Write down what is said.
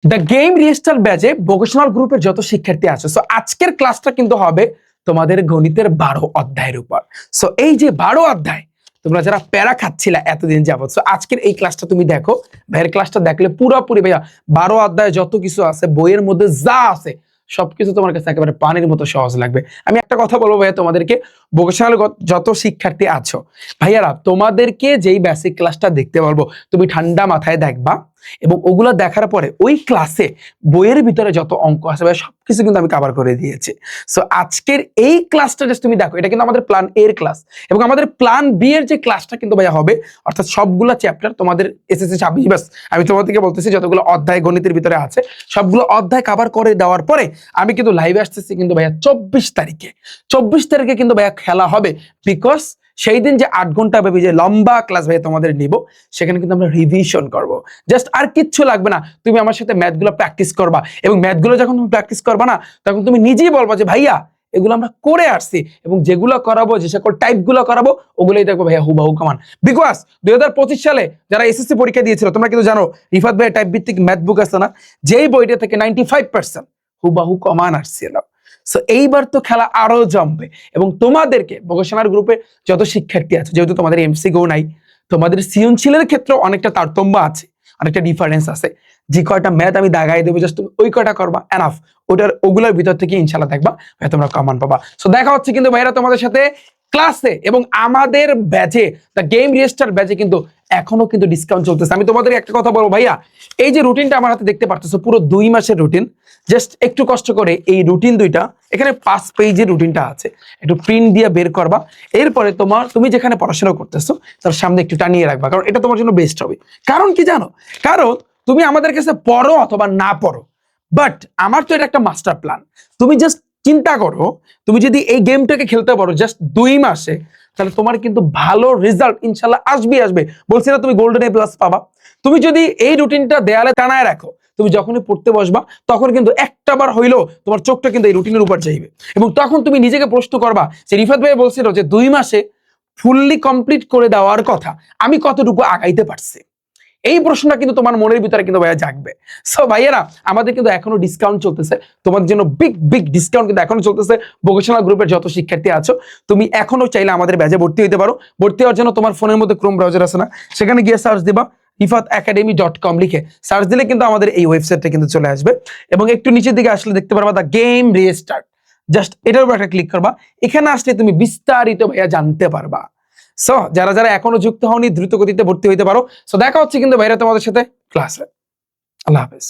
The game restart ব্যাচে vocational গ্রুপের যত শিক্ষার্থী আছে, সো আজকের ক্লাসটা কিন্তু হবে তোমাদের গণিতের 12 অধ্যায়ের উপর। সো এই যে 12 অধ্যায় তোমরা যারা প্যারা খাচ্ছিলা এতদিন যাবত, সো আজকের এই ক্লাসটা তুমি দেখো। ভাইয়ের ক্লাসটা দেখলে পুরোপুরি ভাইয়া 12 অধ্যায় যত কিছু আছে বইয়ের মধ্যে যা আছে সবকিছু তোমার কাছে একেবারে পানির মতো সহজ লাগবে। আমি একটা কথা বলবো ভাইয়া তোমাদেরকে, ভোকেশনাল যত শিক্ষার্থী আছো ভাইয়ারা, তোমাদেরকে যেই বেসিক ক্লাসটা দেখতে বলবো তুমি ঠান্ডা মাথায় দেখবা, এবং ওগুলো দেখার পরে ওই ক্লাসে বইয়ের ভিতরে যত অঙ্ক আছে ভাই সবকিছু কিন্তু আমি কভার করে দিয়েছি। সো আজকের এই ক্লাসটা জাস্ট তুমি দেখো, এটা কিন্তু আমাদের প্ল্যান এ এর ক্লাস, এবং আমাদের প্ল্যান বি এর যে ক্লাসটা কিন্তু ভাইয়া হবে, অর্থাৎ সবগুলো চ্যাপ্টার তোমাদের এসএসসি 26 ব্যাস আমি তোমাদেরকে বলতেছি যতগুলো অধ্যায় গণিতের ভিতরে আছে সবগুলো অধ্যায় কভার করে দেওয়ার পরে আমি কিন্তু লাইভে আসতেছি কিন্তু ভাইয়া 24 তারিখে কিন্তু ভাইয়া খেলা হবে। বিকজ সেই দিন যে 8 ঘন্টা ব্যাপী যে লম্বা ক্লাস ভাইয়া তোমাদের নিব, সেখানে কিন্তু আমরা রিভিশন করব। জাস্ট আর কিচ্ছু লাগবে না, তুমি আমার সাথে ম্যাথগুলো প্র্যাকটিস করবা, এবং ম্যাথগুলো যখন তুমি প্র্যাকটিস করবা না, তখন তুমি নিজেই বলবা যে ভাইয়া এগুলো আমরা করে আসছি, এবং যেগুলো করাবো, যে সকল টাইপগুলো করাবো ওগুলোই দেখবো ভাইয়া হুবাহু কমান। বিকজ 2025 সালে যারা এসএসসি পরীক্ষা দিয়েছিল তোমরা কিন্তু জানো রিফাত ভাইয়া টাইপ ভিত্তিক ম্যাথ বুক আছে না, যেই বইটা থেকে 95% হুবাহু কমান আসছিল। সো এইবার তো খেলা আরো জমবে, এবং তোমাদেরকে ভোকেশনাল গ্রুপে যত শিক্ষার্থী আছে, যেহেতু তোমাদের এমসিকিউ নাই, তোমাদের সৃজনশীলের ক্ষেত্রে অনেকটা তারতম্য আছে, অনেকটা ডিফারেন্স আছে। যে কয়টা ম্যাথ আমি দাগাই দেবো জাস্ট তুমি ওই কয়টা করবা, এনাফ। ওগুলোর ভিতর থেকে ইনশাল্লাহ দেখবা ভাই তোমরা কমান পাবা। সো দেখা হচ্ছে কিন্তু ভাইরা তোমাদের সাথে ক্লাসে, এবং আমাদের ব্যাচে দ্য গেম রিস্টার্ট ব্যাচে কিন্তু এখনো কিন্তু ডিসকাউন্ট চলতেছে। আমি তোমাদের একটা কথা বলবো ভাইয়া, এই যে রুটিনটা আমার হাতে দেখতে পারতেছো পুরো 2 মাসের রুটিন, জাস্ট একটু কষ্ট করে এই রুটিন দুইটা, এখানে 5 পেজের রুটিনটা আছে, একটু প্রিন্ট দিয়ে বের করবা। এরপরে তুমি যেখানে পড়াশোনা করতেছো তার সামনে একটু টানিয়ে রাখবা, কারণ এটা তোমার জন্য বেস্ট হবে। কারণ কি জানো, কারণ তুমি আমাদের কাছে পড়ো অথবা না পড়ো, বাট আমার তো এটা একটা মাস্টার প্ল্যান। তুমি জাস্ট চিন্তা করো, তুমি যদি এই গেমটাকে খেলতে পারো জাস্ট 2 মাসে, তাহলে তোমার কিন্তু ভালো রেজাল্ট ইনশাল্লাহ আসবে। বলছি না তুমি গোল্ডেন এ প্লাস পাবা। তুমি যদি এই রুটিনটা দেয়ালে টানায় রাখো, তুমি যখনই পড়তে বসবা তখন কিন্তু একটা বার হইলেও তোমার চোখটা কিন্তু এই রুটিনের উপর যাইবে, এবং তখন তুমি নিজেকে প্রশ্ন করবা যে রিফাত ভাই বলছিল যে 2 মাসে ফুললি কমপ্লিট করে দেওয়ার কথা, আমি কতটুকু আগাইতে পারছি। এই প্রশ্নটা কিন্তু তোমার মনের ভিতরে কিন্তু ভাইয়া জাগবে। সো ভাইয়েরা, আমাদের কিন্তু এখনো ডিসকাউন্ট চলতেছে, তোমাদের জন্য বিগ ডিসকাউন্ট কিন্তু এখনো চলতেছে। ভোকেশনাল গ্রুপের যত শিক্ষার্থী আছো তুমি এখনো চাইলে আমাদের ব্যাচে ভর্তি হইতে পারো। ভর্তি হওয়ার জন্য তোমার ফোনের মধ্যে ক্রোম ব্রাউজার আছে না, সেখানে গিয়ে সার্চ দিবা rifatacademy.com লিখে সার্চ দিলে কিন্তু আমাদের এই ওয়েবসাইটটা কিন্তু চলে আসবে, এবং একটু নিচের দিকে আসলে দেখতে পারবা দ্য গেম রিস্টার্ট, জাস্ট এটার উপর একটা ক্লিক করবা। এখানে আসলে তুমি বিস্তারিত ভাইয়া জানতে পারবা। সো যারা এখনো যুক্ত হওনি দ্রুত গতিতে ভর্তি হইতে পারো। সো দেখা হচ্ছে কিন্তু ভাইরা তোমাদের সাথে ক্লাসে। আল্লাহ হাফেজ।